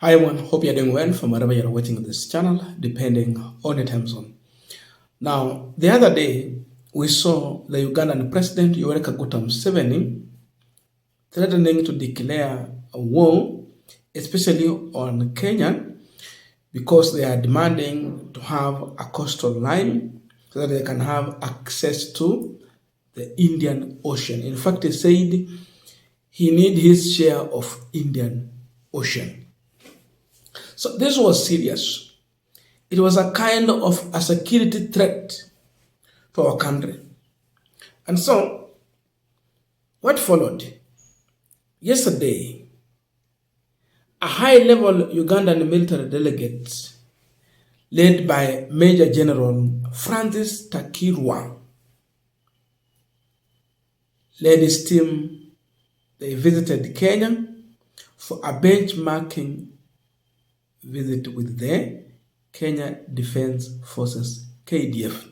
Hi everyone, hope you're doing well from wherever you're watching this channel, depending on your time zone. Now, the other day, we saw the Ugandan President Yoweri Kaguta Museveni threatening to declare a war, especially on Kenya, because they are demanding to have a coastal line so that they can have access to the Indian Ocean. In fact, he said he needs his share of Indian Ocean. So this was serious. It was a kind of a security threat to our country. And so, what followed? Yesterday, a high-level Ugandan military delegate led by Major General Francis Takirwa led his team. They visited Kenya for a benchmarking visit with the Kenya Defense Forces, KDF.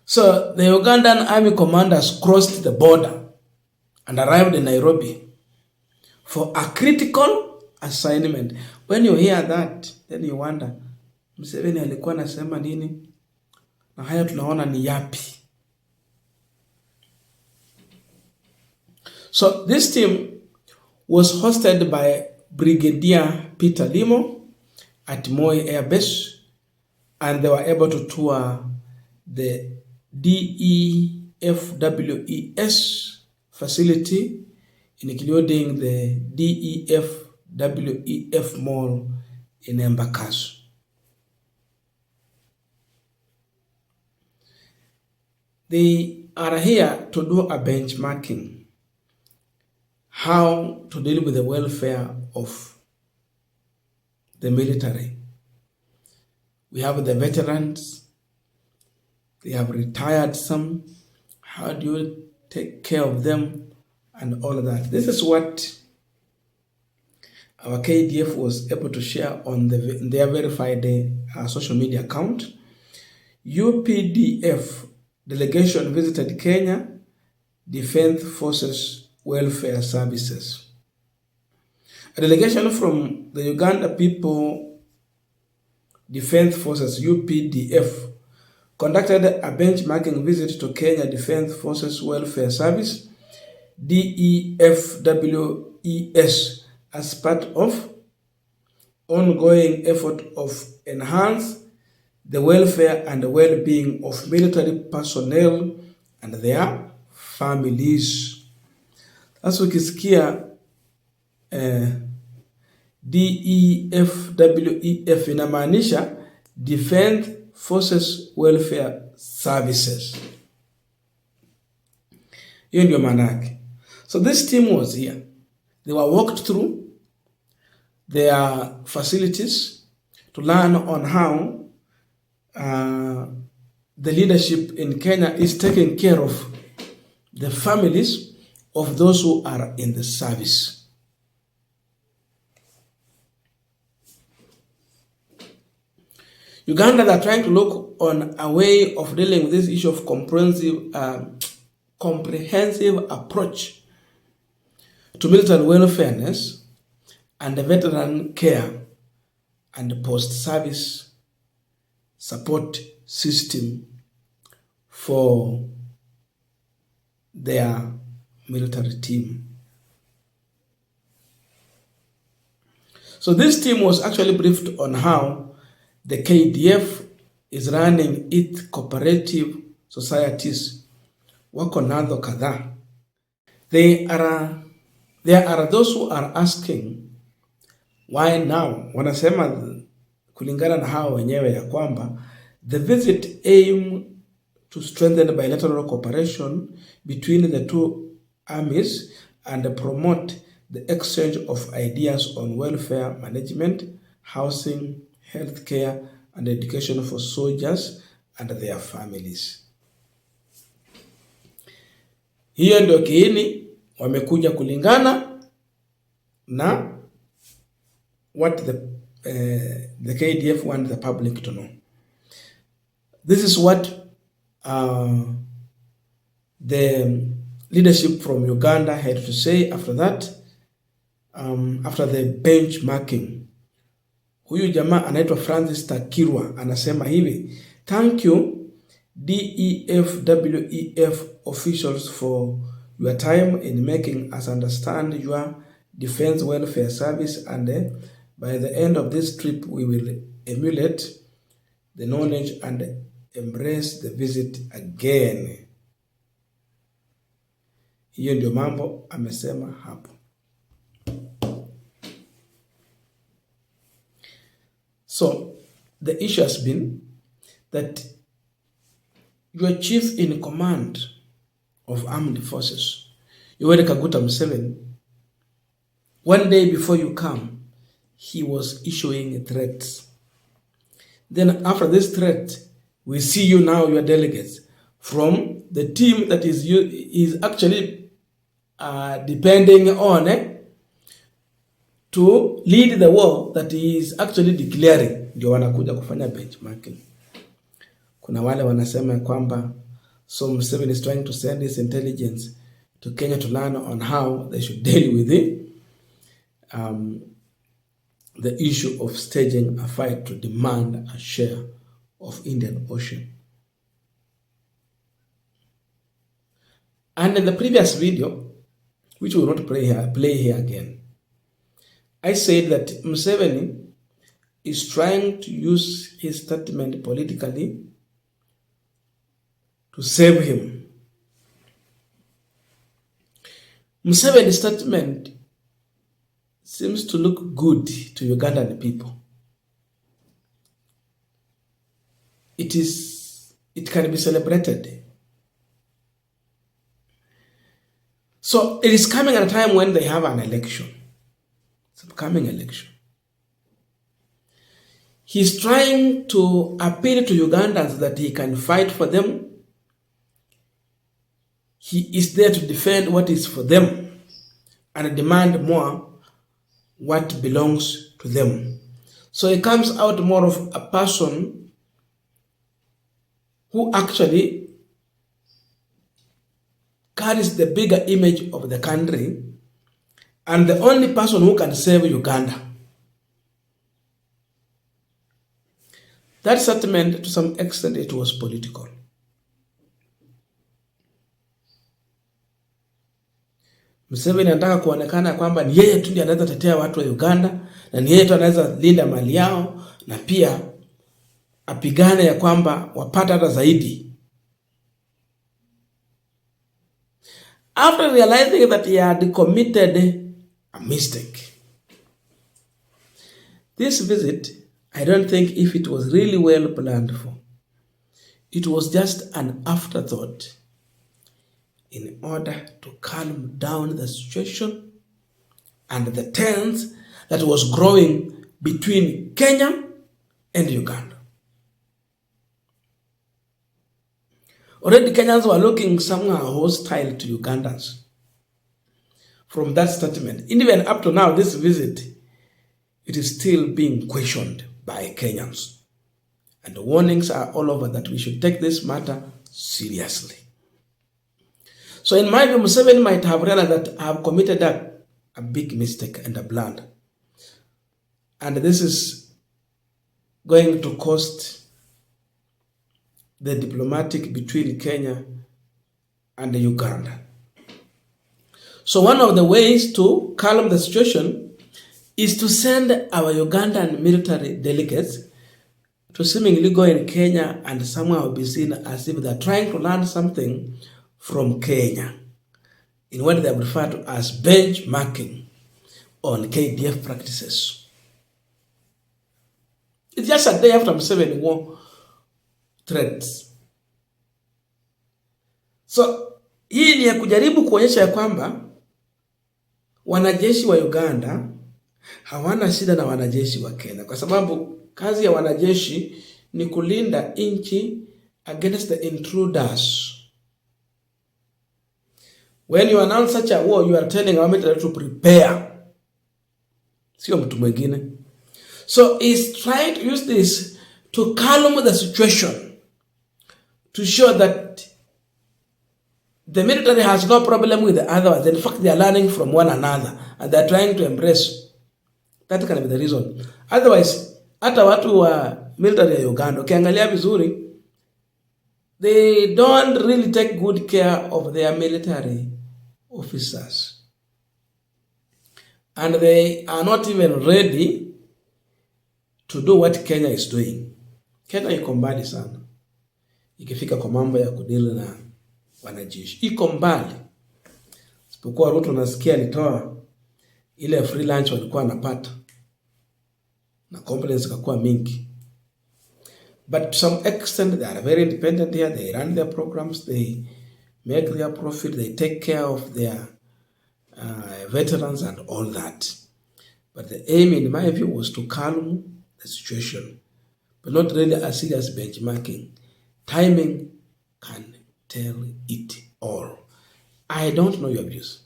So the Ugandan army commanders crossed the border and arrived in Nairobi for a critical assignment. When you hear that, then you wonder, Museveni alikuwa anasema nini? Na haya tunaona ni yapi? So this team was hosted by Brigadier Peter Limo at Moi Air Base, and they were able to tour the DEFWES facility, including the DEFWEF Mall in Embakasi. They are here to do a benchmarking, how to deal with the welfare of the military. We have the veterans, they have retired some. How do you take care of them and all of that? This is what our KDF was able to share on their verified social media account. UPDF delegation visited Kenya Defense Forces Welfare Services. A delegation from the Uganda People Defense Forces, UPDF, conducted a benchmarking visit to Kenya Defense Forces Welfare Service, DEFWES, as part of ongoing effort of enhance the welfare and the well-being of military personnel and their families. Sasa ukisikia DEFWEF inamaanisha Defense Forces Welfare Services. Hiyo ndio maana yake. So this team was here. They were walked through their facilities to learn on how the leadership in Kenya is taking care of the families of those who are in the service. Uganda, they are trying to look on a way of dealing with this issue of comprehensive approach to military welfareness and the veteran care and the post-service support system for their military team. So this team was actually briefed on how the KDF is running its cooperative societies. Wako nazo kadhaa. There are those who are asking why now. Wanasema kulingana na hao wenyewe ya kwamba the visit aim to strengthen bilateral cooperation between the two armies and promote the exchange of ideas on welfare management, housing, healthcare, and education for soldiers and their families. Hiyo ndio kiini wamekuja kulingana na what the KDF want the public to know. This is what the leadership from Uganda had to say after that. after the benchmarking. Huyu jamaa anaitwa Francis Takirwa anasema hivi: thank you DEF officials for your time in making us understand your defense welfare service, and by the end of this trip we will emulate the knowledge and embrace the visit again. Hiyo ndio mambo amesema hapo. So the issue has been that your chief in command of armed forces, Yoweri Kaguta Museveni, one day before you come, he was issuing threats. Then after this threat, we see you now, your delegates, from the team that is actually depending on to lead the war that he is actually declaring, ndio wanakuja kufanya benchmarking. Kuna wale wanasema kwamba so Museveni is trying to send his intelligence to Kenya to learn on how they should deal with the issue of staging a fight to demand a share of Indian Ocean. And in the previous video, which we will not play here again, I said that Museveni is trying to use his statement politically to save him. Museveni's statement seems to look good to Ugandan people. It can be celebrated. So it is coming at a time when they have an election. It's a coming election. He's trying to appeal to Ugandans that he can fight for them. He is there to defend what is for them and demand more what belongs to them. So he comes out more of a person who actually carries the bigger image of the country and the only person who can save Uganda. That statement, to some extent, it was political. Museveni anataka kuonekana kwamba ni yeye tu ndiye anaweza tetea watu wa Uganda na ni yeye tu anaweza linda mali yao na pia apigane ya kwamba wapata hata zaidi. After realizing that he had committed a mistake, this visit, I don't think if it was really well planned for. It was just an afterthought in order to calm down the situation and the tension that was growing between Kenya and Uganda. Already Kenyans were looking somehow hostile to Ugandans from that statement. Even up to now, this visit, it is still being questioned by Kenyans. And the warnings are all over that we should take this matter seriously. So in my view, Museveni might have realized that I have committed a big mistake and a blunder. And this is going to cost the diplomatic between Kenya and Uganda. So one of the ways to calm the situation is to send our Ugandan military delegates to seemingly go in Kenya and somehow be seen as if they're trying to learn something from Kenya in what they refer to as benchmarking on KDF practices. It's just a day after Museveni war threats. So hii ni ya kujaribu kuonyesha ya kwamba wanajeshi wa Uganda hawana shida na wanajeshi wa Kenya, kwa sababu kazi ya wanajeshi ni kulinda nchi against the intruders. When you announce such a war, you are telling our military to prepare. Sio mtu mwingine. So he's trying to use this to calm the situation, to show that The military has no problem with the other ones. In fact, they are learning from one another and they are trying to embrace. That can be the reason. Otherwise, hata watu wa military ya Uganda, ukiangalia vizuri, they don't really take good care of their military officers. And they are not even ready to do what Kenya is doing. Kenya iko mbali sana ikifika kwa mambo ya kudili na wanajeshi. Iko mbali. Sipokuwa Ruto nasikia alitoa ile free lunch walikuwa wanapata na complaints zikakuwa mingi. But to some extent they are very independent here. They run their programs, they make their profit, they take care of their veterans and all that. But the aim, in my view, was to calm the situation, but not really a serious benchmarking. Timing can tell it all. I don't know your views.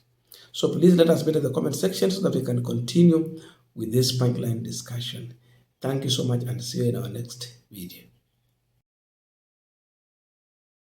So please let us better in the comment section so that we can continue with this Punchline discussion. Thank you so much and see you in our next video.